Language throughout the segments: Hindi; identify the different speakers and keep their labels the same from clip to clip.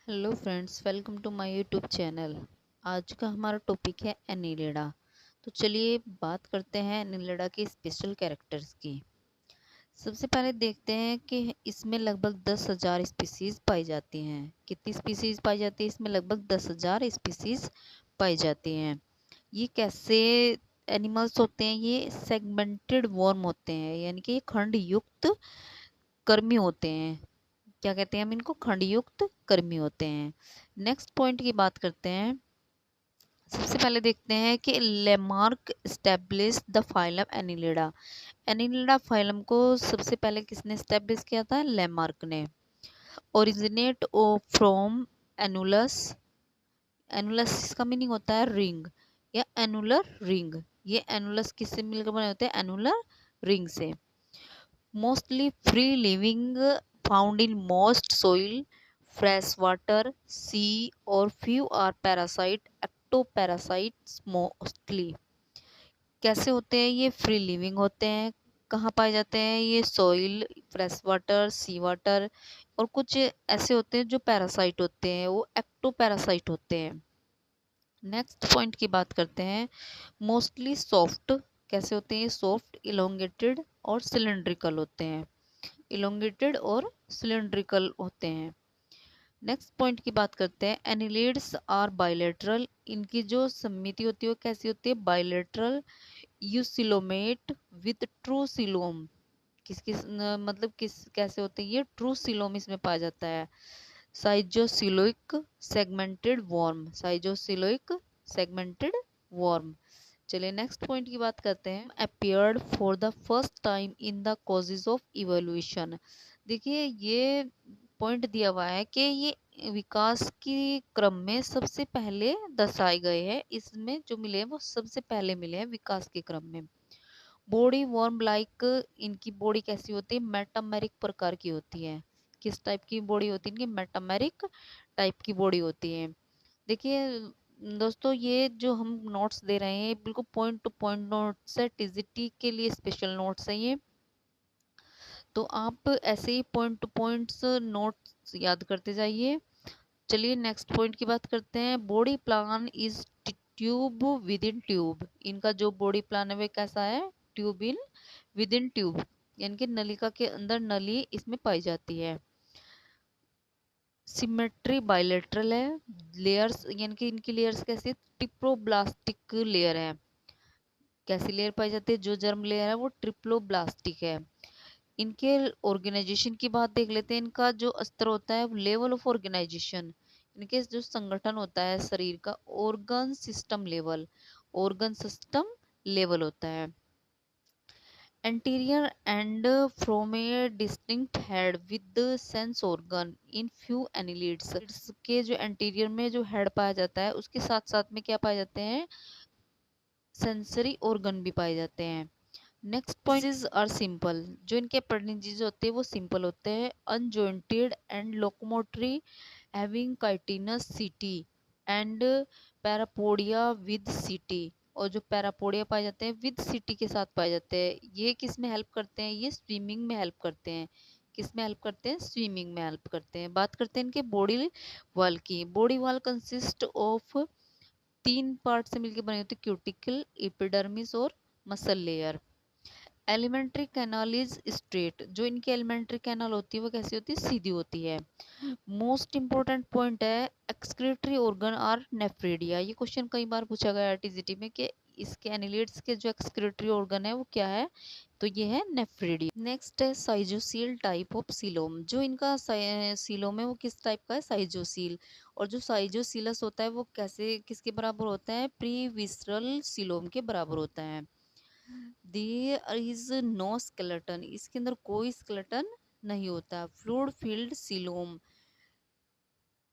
Speaker 1: Hello friends, welcome to my YouTube channel. आज का हमारा टॉपिक है एनिलिडा। तो चलिए बात करते हैं एनिलिडा के स्पेशल कैरेक्टर्स की। सबसे पहले देखते हैं कि इसमें लगभग 10,000 स्पीसीज पाई जाती हैं। कितनी स्पीसीज पाई जाती है? इसमें लगभग 10,000 स्पीसीज पाई जाती हैं। ये कैसे एनिमल्स होते हैं? ये सेगमेंटेड वर्म होते हैं, यानी कि ये खंड युक्त कर्मी होते हैं। क्या कहते हैं हम इनको? खंडयुक्त कर्मी होते हैं। नेक्स्ट पॉइंट की बात करते हैं। सबसे पहले देखते हैं कि Lamarck establish the phylum Annelida. Annelida phylum को सबसे पहले किसने एस्टेब्लिश किया था? लेमार्क ने। Originate from annulus. एनुलस इसका मीनिंग होता है रिंग या एनुलर रिंग। ये एनुलस किससे मिलकर बने होते हैं? एनुलर रिंग से। Mostly free living, found in most soil, fresh water, sea or few are parasite, ectoparasites mostly। कैसे होते हैं ये? फ्री लिविंग होते हैं। कहाँ पाए जाते हैं ये? सॉइल, फ्रेश वाटर, सी वाटर, और कुछ ऐसे होते हैं जो पैरासाइट होते हैं, वो एक्टोपैरासाइट होते हैं। नेक्स्ट पॉइंट की बात करते हैं। Mostly soft. कैसे होते हैं ये? सॉफ्ट, इलोंगेटेड और सिलेंड्रिकल होते हैं। इलोंगेटेड और सिलेंड्रिकल होते हैं। नेक्स्ट पॉइंट की बात करते हैं। Annelids are bilateral. इनकी जो समिति होती है वो कैसी होती है? Bilateral. Eucoelomate with true coelom. किस किस मतलब किस कैसे होते हैं ये? ट्रू सिलोम इसमें पाया जाता है। Schizocoelic segmented worm. Schizocoelic segmented worm. चलिए नेक्स्ट पॉइंट की बात करते हैं। Appeared for the first time in the course of evolution. देखिए ये पॉइंट दिया हुआ है कि ये विकास की क्रम में सबसे पहले दर्शाए गए हैं। इसमें जो मिले हैं वो सबसे पहले मिले हैं विकास के क्रम में। Body worm like. इनकी बॉडी कैसी होती है? मेटामेरिक प्रकार की होती है। किस टाइप की बॉडी होती है इनकी? मेटामेरिक टाइप की बॉडी होती है। देखिए दोस्तों, ये जो हम नोट्स दे रहे हैं बिल्कुल पॉइंट टू पॉइंट नोट्स है। टीजीटी के लिए स्पेशल नोट्स हैं ये। तो आप ऐसे ही पॉइंट टू पॉइंट्स नोट्स याद करते जाइए। चलिए नेक्स्ट पॉइंट की बात करते हैं। Body plan is tube with in tube. इनका जो बॉडी प्लान है वे कैसा है? Tube in with in tube, यानी कि नलिका के अंदर नली इसमें पाई जाती है। सिमेट्री बायलेटरल है। लेयर्स, यानी कि इनकी लेयर्स कैसी है? ट्रिप्लोब्लास्टिक लेयर है। कैसी लेयर पाई जाती है? जो जर्म लेयर है वो ट्रिप्लोब्लास्टिक है। इनके ऑर्गेनाइजेशन की बात देख लेते हैं। इनका जो स्तर होता है, लेवल ऑफ ऑर्गेनाइजेशन, इनके जो संगठन होता है शरीर का, organ system level. Organ system level होता है। Anterior and from A distinct head with sense organ in few annelids. के जो एंटीरियर में जो हेड पाया जाता है उसके साथ साथ में क्या पाए जाते हैं? सेंसरी ऑर्गन भी पाए जाते हैं। Next point are simple. जो इनके appendixes होते हैं वो सिंपल होते हैं। Unjointed and locomotory, having chitinous setae and parapodia with setae. और जो पैरापोडिया पाए जाते हैं विद सीटी के साथ पाए जाते हैं। ये किस में हेल्प करते हैं? ये स्विमिंग में हेल्प करते हैं। किस में हेल्प करते हैं? स्विमिंग में हेल्प करते हैं। बात करते हैं इनके बॉडी वाल की। Body wall consist of 3 part से मिलकर बनी होती है। क्यूटिकल, एपिडर्मिस और muscle layer. Alimentary canal is straight. जो इनकी एलिमेंट्री कैनाल होती है वो कैसी होती है? सीधी होती है। मोस्ट इंपॉर्टेंट पॉइंट है, एक्सक्रीटरी ऑर्गन आर नेफ्रिडिया। ये क्वेश्चन कई बार पूछा गया है टीजीटी में कि इसके एनिलिड्स के जो एक्सक्रीटरी ऑर्गन है वो क्या है? तो ये है नेफ्रिडिया। नेक्स्ट है साइजोसील टाइप ऑफ सीलोम। जो इनका सीलोम है वो किस टाइप का है? साइजोसील। और जो साइजोसीलस होता है वो कैसे किसके बराबर होता है? प्री विसरल सीलोम के बराबर होता है। There is no skeleton. इसके अंदर कोई स्केलेटन नहीं होता। Fluid filled coelom.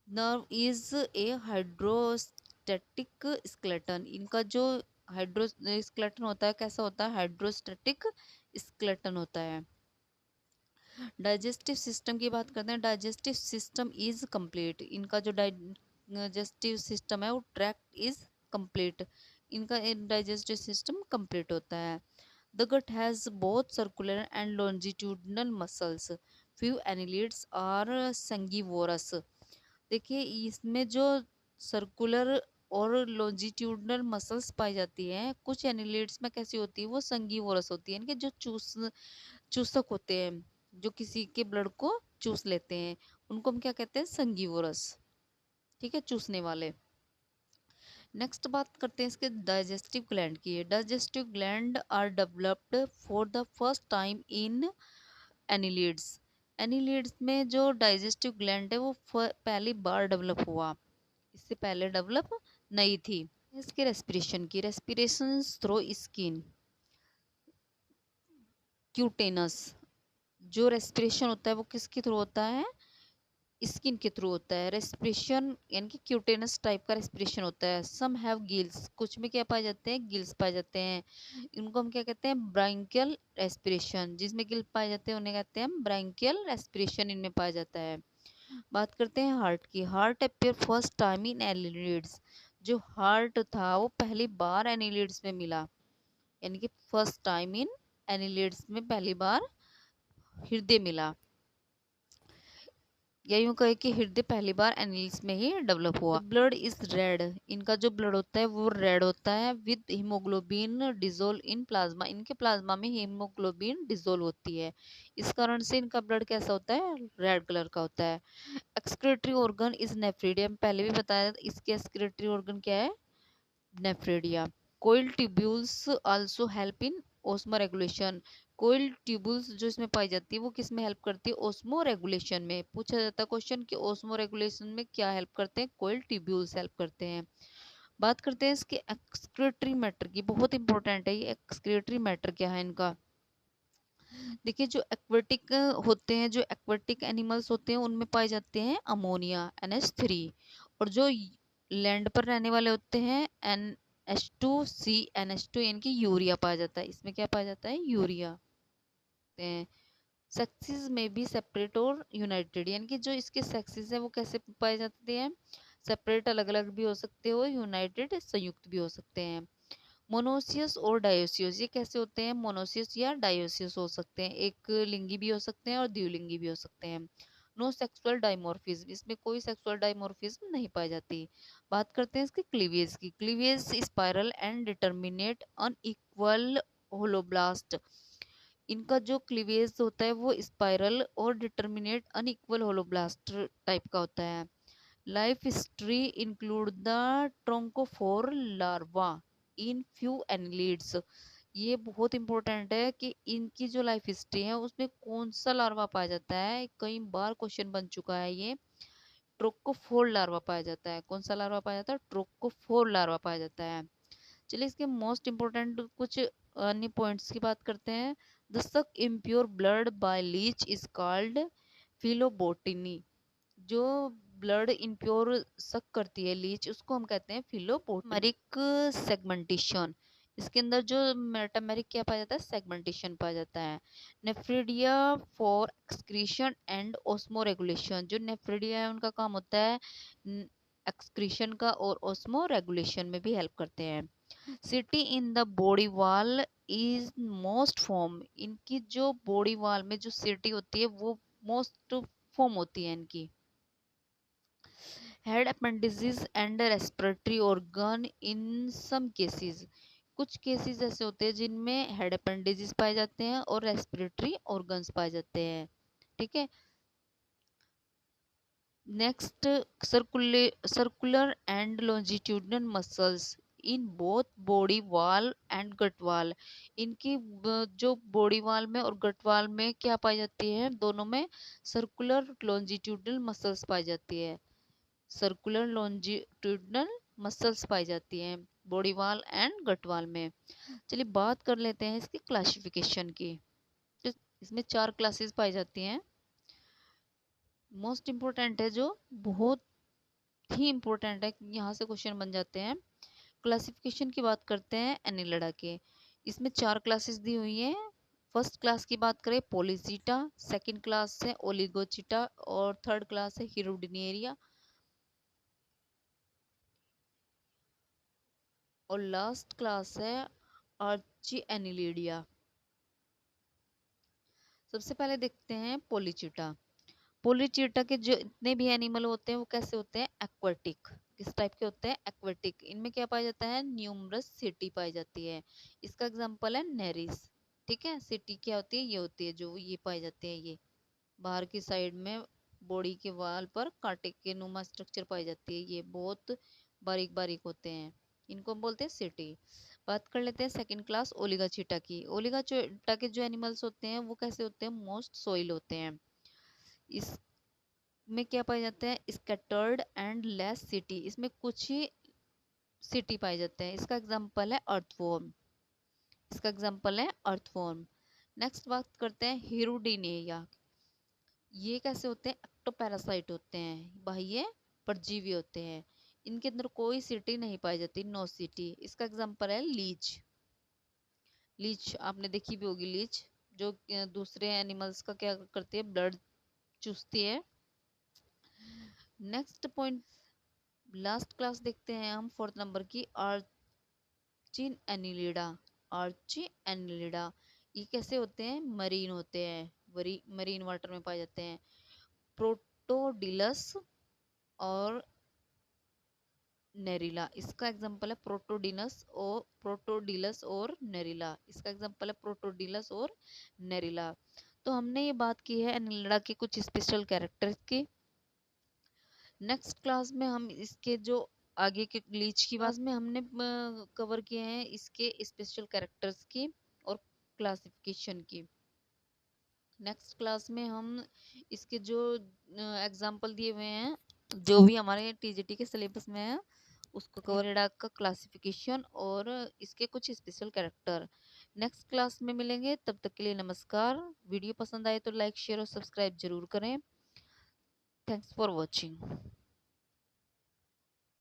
Speaker 1: Nerve is a hydrostatic skeleton. इनका जो हाइड्रो स्केलेटन होता है कैसा होता है? हाइड्रोस्टैटिक स्केलेटन होता है। डाइजेस्टिव सिस्टम की बात करते हैं। Digestive system is complete. इनका जो डाइजेस्टिव सिस्टम है वो ट्रैक्ट इज कंप्लीट। इनका डाइजेस्टिव सिस्टम कंप्लीट होता है। The gut has both circular and longitudinal muscles. Few annelids are sanguivorous. देखिए इसमें जो सर्कुलर और लॉन्जिट्यूडनल मसल्स पाई जाती हैं कुछ एनिलिड्स में कैसी होती है, वो संगीवोरस होती है, यानी कि जो चूसक होते हैं, जो किसी के ब्लड को चूस लेते हैं, उनको हम क्या कहते हैं, संगीवोरस। ठीक है, चूसने वाले। नेक्स्ट बात करते हैं इसके डाइजेस्टिव ग्लैंड की। Digestive gland are developed for the first time in annelids. Annelids में जो डाइजेस्टिव ग्लैंड है वो पहली बार डेवलप हुआ, इससे पहले डेवलप नहीं थी। इसके रेस्पिरेशन की, रेस्पिरेशन थ्रू स्किन क्यूटेनस। जो रेस्पिरेशन होता है वो किसके थ्रू होता है, स्किन के थ्रू होता है। रेस्पिरेशन यानी कि क्यूटेनस टाइप का रेस्पिरेशन होता है। सम हैव गिल्स, कुछ में क्या पाए जाते हैं, गिल्स पाए जाते हैं। इनको हम क्या कहते हैं, ब्रांकियल रेस्पिरेशन। जिसमें गिल पाए जाते हैं उन्हें कहते हैं हम ब्रांकियल रेस्पिरेशन, इनमें पाया जाता है। बात करते हैं हार्ट की। Heart appear first time in annelids. जो हार्ट था वो पहली बार एनिलिड्स में मिला, यानी कि फर्स्ट टाइम इन एनिलिड्स में पहली बार हृदय मिला, या यूं कहे कि हृदय पहली बार एनिल्स में ही डेवलप हुआ। ब्लड इज रेड, इनका जो ब्लड होता है वो रेड होता है। With haemoglobin dissolve in plasma, इनके प्लाज्मा में हीमोग्लोबिन डिजोल्व होती है, इस कारण से इनका ब्लड कैसा होता है, रेड कलर का होता है। एक्सक्रीटरी ऑर्गन इज नेफ्रिडियम, पहले भी बताया इसके एक्सक्रीटरी ऑर्गन क्या है, nephridia. Coil tubules also help in osmoregulation. Coil tubules जो इसमें पाई जाती है वो किस में हेल्प करती है, ओस्मो रेगुलेशन में। पूछा जाता है क्वेश्चन कि ओस्मो रेगुलेशन में क्या हेल्प करते हैं, कोइल ट्यूब्यूल्स हेल्प करते हैं। बात करते हैं इसके एक्सक्रीटरी मैटर की, बहुत इंपॉर्टेंट है ये एक्सक्रीटरी मैटर क्या है इनका। देखिए जो एक्वेटिक होते हैं, जो एक्वेटिक एनिमल्स होते हैं उनमें पाए जाते हैं अमोनिया NH3, और जो लैंड पर रहने वाले होते हैं NH2C NH2, यानी कि यूरिया पाया जाता है। इसमें क्या पाया जाता है, यूरिया। सेक्सेस में भी सेपरेट और यूनाइटेड, यानी कि जो इसके सेक्सेस है वो कैसे पाए जाते हैं, सेपरेट अलग अलग भी हो सकते हो, यूनाइटेड संयुक्त भी हो सकते हैं। मोनोसियस और डायोसियस, ये कैसे होते हैं, मोनोसियस या डायोसियस हो सकते हैं, एक लिंगी भी हो सकते हैं और द्विलिंगी भी हो सकते हैं। नो सेक्सुअल डाइमॉर्फिज्म, इसमें कोई सेक्सुअल डाइमॉर्फिज्म नहीं पाई जाती। बात करते हैं इसके क्लीवेज की। Cleavage spiral and determinate unequal holoblast. इनका जो क्लीवेज होता है वो स्पाइरल और डिटर्मिनेट अनइक्वल होलोब्लास्ट टाइप का होता है। Life history include the trochophore larva in few annelids. ये बहुत इंपॉर्टेंट है कि इनकी जो लाइफ हिस्ट्री है उसमें कौन सा लार्वा पाया जाता है, कई बार क्वेश्चन बन चुका है ये। ट्रोकोफोर लार्वा पाया जाता है। कौन सा लार्वा पाया जाता है, ट्रोकोफोर लार्वा पाया जाता है। चलिए इसके मोस्ट इंपोर्टेंट कुछ अन्य पॉइंट्स की बात करते हैं। The suck impure blood by leech is called phlebotomy. जो ब्लड इम्प्योर सक करती है लीच, उसको हम कहते हैं फिलोबोटिक सेगमेंटेशन। इसके अंदर जो मेटामेरिक क्या पाया जाता है, सेगमेंटेशन पाया जाता है। Nephridia for excretion and osmo regulation. जो नेफ्रिडिया है उनका काम होता है एक्सक्रीशन का और ओस्मो रेगुलेशन में भी हेल्प करते हैं। City in the body wall is most form. इनकी जो बॉडी वॉल में जो सिटी होती है वो मोस्ट फॉर्म होती है इनकी। Head appendices and respiratory organ in some cases. कुछ केसेस ऐसे होते हैं जिनमें हेड अपेंडिसेस पाए जाते हैं और रेस्पिरेटरी ऑर्गन्स पाए जाते हैं। ठीक है, next circular and longitudinal muscles in both body wall and gut wall. इनकी जो बॉडी वॉल में और गट वॉल में क्या पाई जाती है, दोनों में सर्कुलर लॉन्जिट्यूडनल मसल्स पाई जाती है। सर्कुलर लॉन्जिट्यूडनल मसल्स पाई जाती हैं body wall and gut wall में। चलिए बात कर लेते हैं इसकी क्लासिफिकेशन की। तो इसमें 4 क्लासेस पाई जाती हैं। मोस्ट इम्पोर्टेंट है, जो बहुत ही इम्पोर्टेंट है, यहाँ से क्वेश्चन बन जाते हैं। क्लासिफिकेशन की बात करते हैं एनिलिडा के। इसमें 4 क्लासेस दी हुई हैं। फर्स्ट क्लास की बात करें पोलिसीटा, सेकंड क्लास है ओलिगोचिटा और थर्ड क्लास है हिरुडिनेरिया और लास्ट क्लास है आर्ची एनिलिडिया। सबसे पहले देखते हैं पोलिचिटा। पोलीचीटा के जो इतने भी एनिमल होते हैं वो कैसे होते हैं, एक्वाटिक। किस टाइप के होते हैं, एक्वाटिक। इनमें क्या पाया जाता है, न्यूमरस सिटी पाई जाती है। इसका एग्जांपल है नेरिस। ठीक है, सिटी क्या होती है, ये होती है जो ये पाई जाती है, ये बाहर की साइड में बॉडी के वाल पर कांटे के नुमा स्ट्रक्चर पाई जाती है, ये बहुत बारीक बारीक होते हैं, इनको हम बोलते हैं सिटी। बात कर लेते हैं सेकंड क्लास ओलिगा चीटा की। ओलिगा चीटा के जो एनिमल्स होते हैं वो कैसे होते हैं, मोस्ट सोइल होते हैं। इसमें क्या पाया जाता है, स्कैटर्ड एंड लेस सिटी, इसमें कुछ ही सिटी पाए जाते हैं। इसका एग्जांपल है अर्थवॉर्म। इसका एग्जांपल है अर्थवॉर्म। नेक्स्ट बात करते हैं हिरुडिनिया। ये कैसे होते हैं, एक्टोपैरासाइट होते हैं, बाह्य परजीवी होते हैं। इनके अंदर कोई सिटी नहीं पाई जाती, नो सिटी। इसका एग्जांपल है लीच। लीच आपने देखी भी होगी, लीच जो दूसरे एनिमल्स का क्या करती है, ब्लड चूसती है। नेक्स्ट पॉइंट, लास्ट क्लास देखते हैं हम फोर्थ नंबर की, आर्चिन एनिलिडा। आर्ची एनिलिडा ये कैसे होते हैं, मरीन होते हैं, मरीन वाटर में पाए जाते हैं। प्रोटोडिलस और नेरिला, इसका एग्जांपल है प्रोटोडिलस और नेरिला। इसका एग्जांपल है प्रोटोडिलस और नेरिला। तो हमने ये बात की है एनिलिडा के कुछ स्पेशल कैरेक्टर्स की। नेक्स्ट क्लास में हम इसके जो आगे के लीच की बात में हमने कवर किए हैं इसके स्पेशल कैरेक्टर्स की और क्लासिफिकेशन की। नेक्स्ट क्लास में हम इसके जो एग्जाम्पल दिए हुए हैं, जो भी हमारे टीजीटी के सिलेबस में है, उसको कवर का क्लासिफिकेशन और इसके कुछ स्पेशल कैरेक्टर नेक्स्ट क्लास में मिलेंगे। तब तक के लिए नमस्कार। वीडियो पसंद आए तो लाइक शेयर और सब्सक्राइब जरूर करें। Thanks for watching.